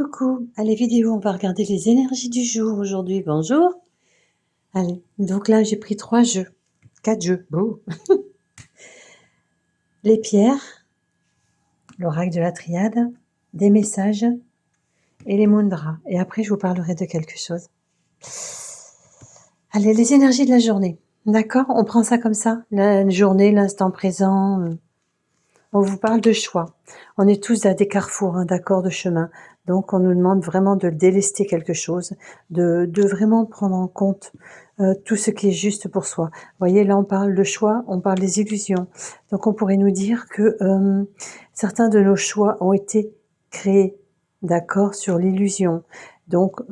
Coucou, allez vidéo, on va regarder les énergies du jour aujourd'hui. Bonjour. Allez, donc là j'ai pris 3 jeux, 4 jeux. Beau. Les pierres, l'oracle de la triade, des messages et les mudras. Et après je vous parlerai de quelque chose. Allez, les énergies de la journée. D'accord? On prend ça comme ça, la journée, l'instant présent. On vous parle de choix. On est tous à des carrefours, hein, d'accord, de chemin. Donc, on nous demande vraiment de délester quelque chose, de vraiment prendre en compte tout ce qui est juste pour soi. Vous voyez, là, on parle de choix, on parle des illusions. Donc, on pourrait nous dire que certains de nos choix ont été créés, d'accord, sur l'illusion. Donc,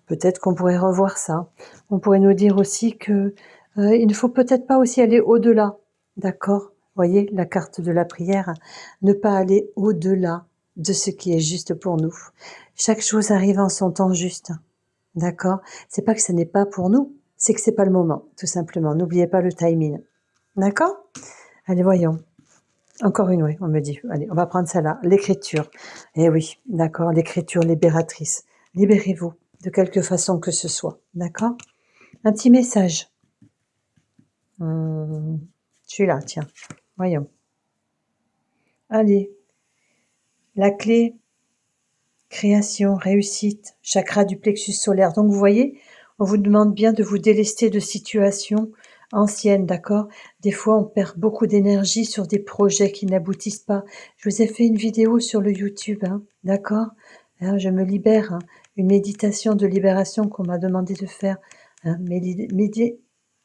peut-être qu'on pourrait revoir ça. On pourrait nous dire aussi que il ne faut peut-être pas aussi aller au-delà, d'accord? Voyez, la carte de la prière, ne pas aller au-delà de ce qui est juste pour nous. Chaque chose arrive en son temps juste, d'accord? C'est pas que ce n'est pas pour nous, c'est que c'est pas le moment, tout simplement. N'oubliez pas le timing, d'accord? Allez, voyons. Encore une, oui, on me dit. Allez, on va prendre ça là. L'écriture. Eh oui, d'accord, l'écriture libératrice. Libérez-vous, de quelque façon que ce soit, d'accord? Un petit message. Celui-là, tiens, voyons. Allez, la clé, création, réussite, chakra du plexus solaire. Donc, vous voyez, on vous demande bien de vous délester de situations anciennes, d'accord? Des fois, on perd beaucoup d'énergie sur des projets qui n'aboutissent pas. Je vous ai fait une vidéo sur le YouTube, hein, d'accord? Hein, je me libère, hein, une méditation de libération qu'on m'a demandé de faire. Hein,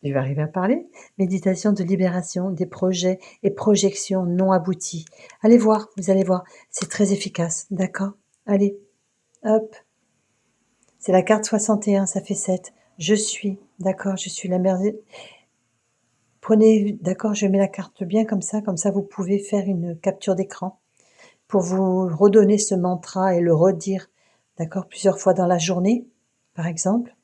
je vais arriver à parler. Méditation de libération des projets et projections non abouties. Allez voir, vous allez voir, c'est très efficace, d'accord? Allez, hop. C'est la carte 61, ça fait 7. Je suis, d'accord, je suis la merveille. Prenez, d'accord, je mets la carte bien comme ça vous pouvez faire une capture d'écran pour vous redonner ce mantra et le redire, d'accord, plusieurs fois dans la journée, par exemple.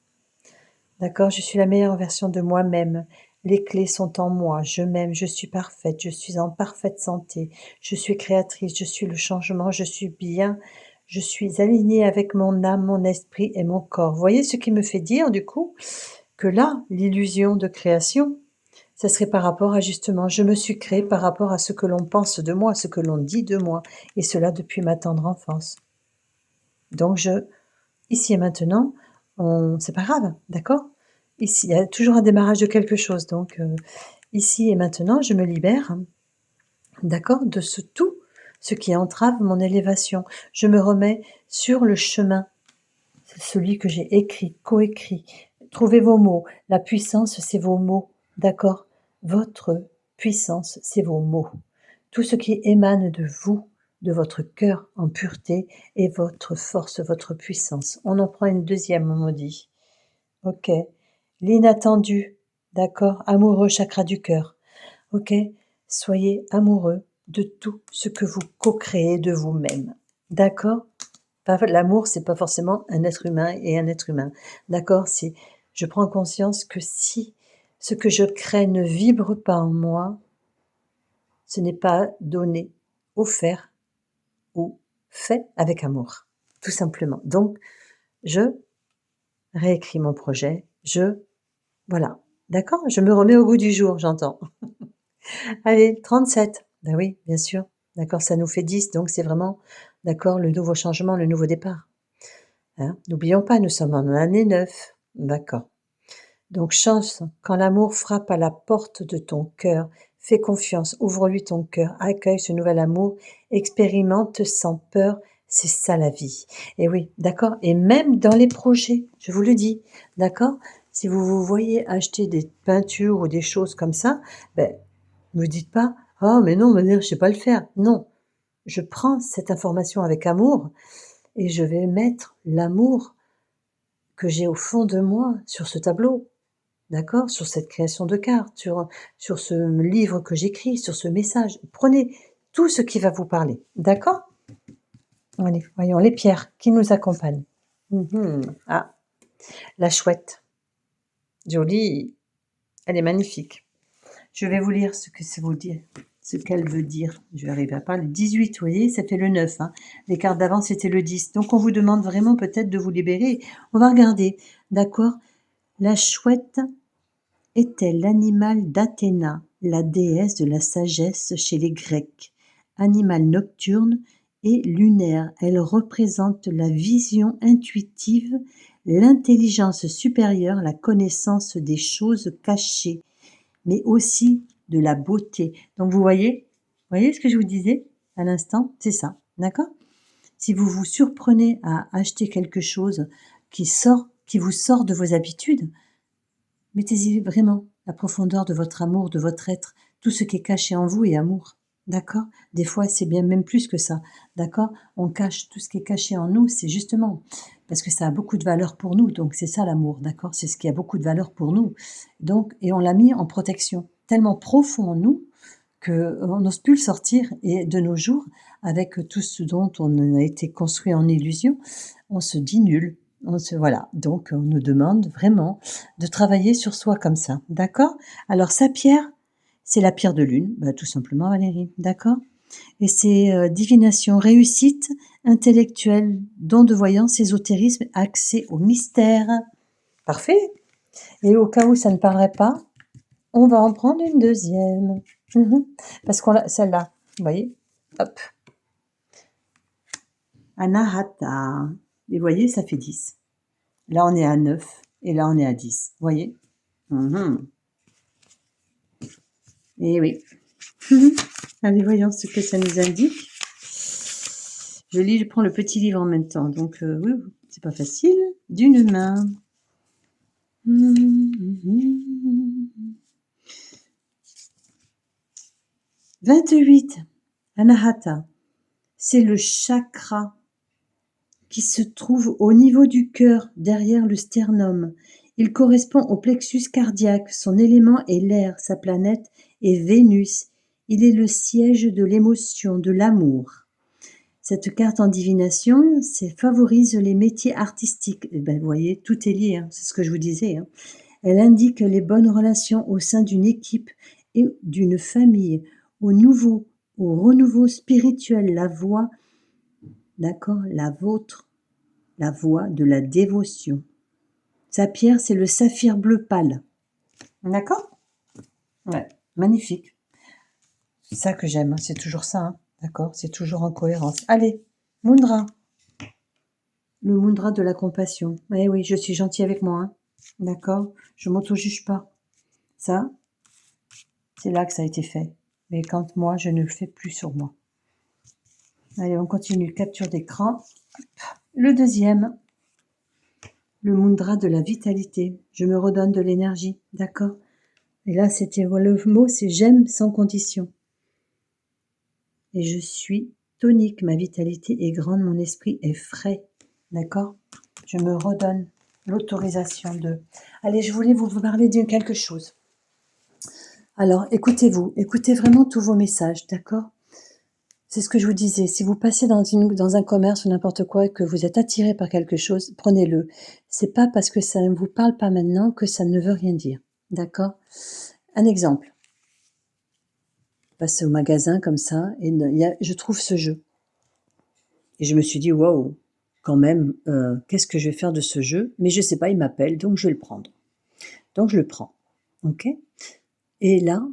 D'accord, je suis la meilleure version de moi-même. Les clés sont en moi. Je m'aime, je suis parfaite, je suis en parfaite santé. Je suis créatrice, je suis le changement, je suis bien. Je suis alignée avec mon âme, mon esprit et mon corps. Vous voyez ce qui me fait dire, du coup, que là, l'illusion de création, ça serait par rapport à justement, je me suis créée par rapport à ce que l'on pense de moi, ce que l'on dit de moi, et cela depuis ma tendre enfance. Donc ici et maintenant, c'est pas grave, d'accord? Ici, il y a toujours un démarrage de quelque chose, donc ici et maintenant, je me libère, d'accord, de tout ce qui entrave mon élévation. Je me remets sur le chemin, celui que j'ai écrit, coécrit. Trouvez vos mots. La puissance, c'est vos mots, d'accord? Votre puissance, c'est vos mots. Tout ce qui émane de vous, de votre cœur en pureté, est votre force, votre puissance. On en prend une deuxième, on me dit. Ok. L'inattendu, d'accord? Amoureux, chakra du cœur. Ok? Soyez amoureux de tout ce que vous co-créez de vous-même. D'accord? L'amour, c'est pas forcément un être humain et un être humain. D'accord? Je prends conscience que si ce que je crée ne vibre pas en moi, ce n'est pas donné, offert ou fait avec amour. Tout simplement. Donc, je réécris mon projet. Voilà. D'accord? Je me remets au goût du jour, j'entends. Allez, 37. Ben oui, bien sûr. D'accord, ça nous fait 10, donc c'est vraiment, d'accord, le nouveau changement, le nouveau départ. Hein? N'oublions pas, nous sommes en année 9. D'accord. Donc chance, quand l'amour frappe à la porte de ton cœur, fais confiance, ouvre-lui ton cœur, accueille ce nouvel amour, expérimente sans peur, c'est ça la vie. Et oui, d'accord. Et même dans les projets, je vous le dis, d'accord. Si vous vous voyez acheter des peintures ou des choses comme ça, ben, ne vous dites pas, oh mais non, je ne sais pas le faire. Non, je prends cette information avec amour et je vais mettre l'amour que j'ai au fond de moi sur ce tableau. D'accord? Sur cette création de cartes, sur ce livre que j'écris, sur ce message. Prenez tout ce qui va vous parler. D'accord? Allez, voyons les pierres qui nous accompagnent. Ah, la chouette. Jolie. Elle est magnifique. Je vais vous lire ce que ça vous dit. ce qu'elle veut dire. Je vais arriver à parler. 18, vous voyez, ça fait le 9. Hein. Les cartes d'avant, c'était le 10. Donc, on vous demande vraiment peut-être de vous libérer. On va regarder. D'accord? La chouette était l'animal d'Athéna, la déesse de la sagesse chez les Grecs. Animal nocturne et lunaire, elle représente la vision intuitive, l'intelligence supérieure, la connaissance des choses cachées, mais aussi de la beauté. Donc vous voyez ce que je vous disais à l'instant? C'est ça, d'accord? Si vous vous surprenez à acheter quelque chose qui vous sort de vos habitudes, mettez-y vraiment la profondeur de votre amour, de votre être. Tout ce qui est caché en vous est amour. D'accord? Des fois, c'est bien même plus que ça. D'accord? On cache tout ce qui est caché en nous, c'est justement parce que ça a beaucoup de valeur pour nous. Donc, c'est ça l'amour. D'accord? C'est ce qui a beaucoup de valeur pour nous. Donc, et on l'a mis en protection. Tellement profond en nous qu'on n'ose plus le sortir. Et de nos jours, avec tout ce dont on a été construit en illusion, on se dit nul. Voilà, donc on nous demande vraiment de travailler sur soi comme ça, d'accord? Alors sa pierre, c'est la pierre de lune, tout simplement Valérie, d'accord? Et c'est divination, réussite intellectuelle, don de voyance, ésotérisme, accès au mystère. Parfait. Et au cas où ça ne parlerait pas, on va en prendre une deuxième. Parce qu'on l'a, celle-là, vous voyez? Hop. Anahata. Et vous voyez, ça fait 10. Là, on est à 9 et là, on est à 10. Vous voyez? Et oui. Allez, voyons ce que ça nous indique. Je prends le petit livre en même temps. Donc, oui, c'est pas facile. D'une main. 28. Anahata. C'est le chakra qui se trouve au niveau du cœur, derrière le sternum. Il correspond au plexus cardiaque. Son élément est l'air. Sa planète est Vénus. Il est le siège de l'émotion, de l'amour. Cette carte en divination, favorise les métiers artistiques. Et vous voyez, tout est lié, hein, c'est ce que je vous disais. Hein. Elle indique les bonnes relations au sein d'une équipe et d'une famille, au renouveau spirituel, la voie, d'accord, la vôtre, la voie de la dévotion. Sa pierre, c'est le saphir bleu pâle. D'accord? Ouais, magnifique. C'est ça que j'aime, c'est toujours ça, hein. D'accord? C'est toujours en cohérence. Allez, Mundra. Le mudra de la compassion. Eh oui, je suis gentille avec moi. Hein. D'accord? Je m'auto-juge pas. Ça, c'est là que ça a été fait. Mais quand moi, je ne le fais plus sur moi. Allez, on continue. Capture d'écran. Le deuxième. Le mudra de la vitalité. Je me redonne de l'énergie. D'accord? Et là, le mot, c'est j'aime sans condition. Et je suis tonique. Ma vitalité est grande. Mon esprit est frais. D'accord? Je me redonne l'autorisation de... Allez, je voulais vous parler de quelque chose. Alors, écoutez-vous, écoutez vraiment tous vos messages, d'accord? C'est ce que je vous disais, si vous passez dans un commerce ou n'importe quoi et que vous êtes attiré par quelque chose, prenez-le. C'est pas parce que ça ne vous parle pas maintenant que ça ne veut rien dire, d'accord? Un exemple. Passez au magasin comme ça et je trouve ce jeu. Et je me suis dit, waouh, quand même, qu'est-ce que je vais faire de ce jeu? Mais je sais pas, il m'appelle, donc je vais le prendre. Donc je le prends, ok? Et là,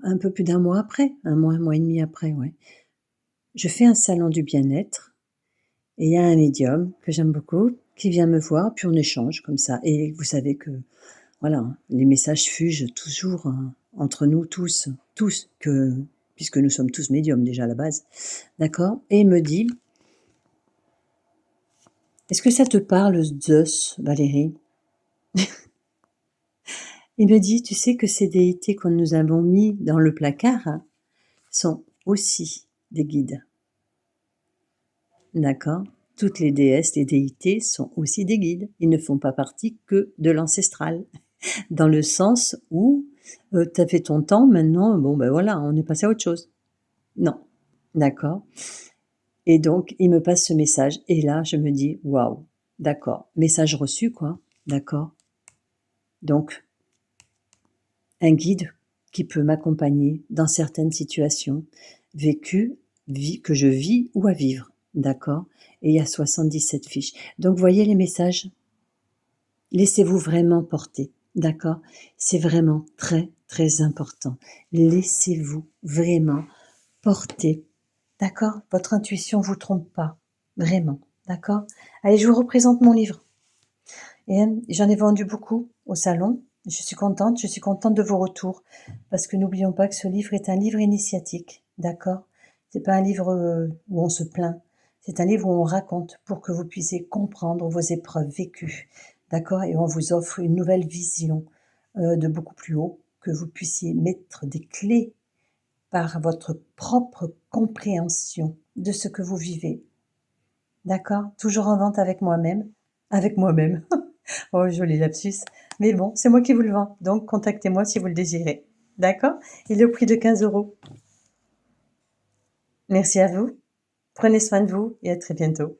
un peu plus d'un mois après, un mois et demi après, ouais. Je fais un salon du bien-être et il y a un médium que j'aime beaucoup qui vient me voir, puis on échange comme ça. Et vous savez que, voilà, les messages fugent toujours entre nous tous, puisque nous sommes tous médiums déjà à la base, d'accord? Et il me dit, est-ce que ça te parle, Zeus, Valérie? Il me dit, tu sais que ces déités que nous avons mis dans le placard sont aussi des guides. D'accord? Toutes les déesses, les déités sont aussi des guides. Ils ne font pas partie que de l'ancestral. Dans le sens où tu as fait ton temps, maintenant, voilà, on est passé à autre chose. Non. D'accord? Et donc, il me passe ce message. Et là, je me dis, waouh, d'accord. Message reçu, quoi. D'accord? Donc, un guide qui peut m'accompagner dans certaines situations vécues, que je vis ou à vivre, d'accord? Et il y a 77 fiches. Donc, voyez les messages? Laissez-vous vraiment porter, d'accord? C'est vraiment très, très important. Laissez-vous vraiment porter, d'accord? Votre intuition vous trompe pas, vraiment, d'accord? Allez, je vous représente mon livre. Et j'en ai vendu beaucoup au salon. Je suis contente de vos retours parce que n'oublions pas que ce livre est un livre initiatique, d'accord? C'est pas un livre où on se plaint, c'est un livre où on raconte pour que vous puissiez comprendre vos épreuves vécues, d'accord? Et on vous offre une nouvelle vision de beaucoup plus haut, que vous puissiez mettre des clés par votre propre compréhension de ce que vous vivez, d'accord? Toujours en vente avec moi-même, avec moi-même. Oh, joli lapsus. Mais bon, c'est moi qui vous le vends. Donc, contactez-moi si vous le désirez. D'accord? Il est au prix de 15 €. Merci à vous. Prenez soin de vous et à très bientôt.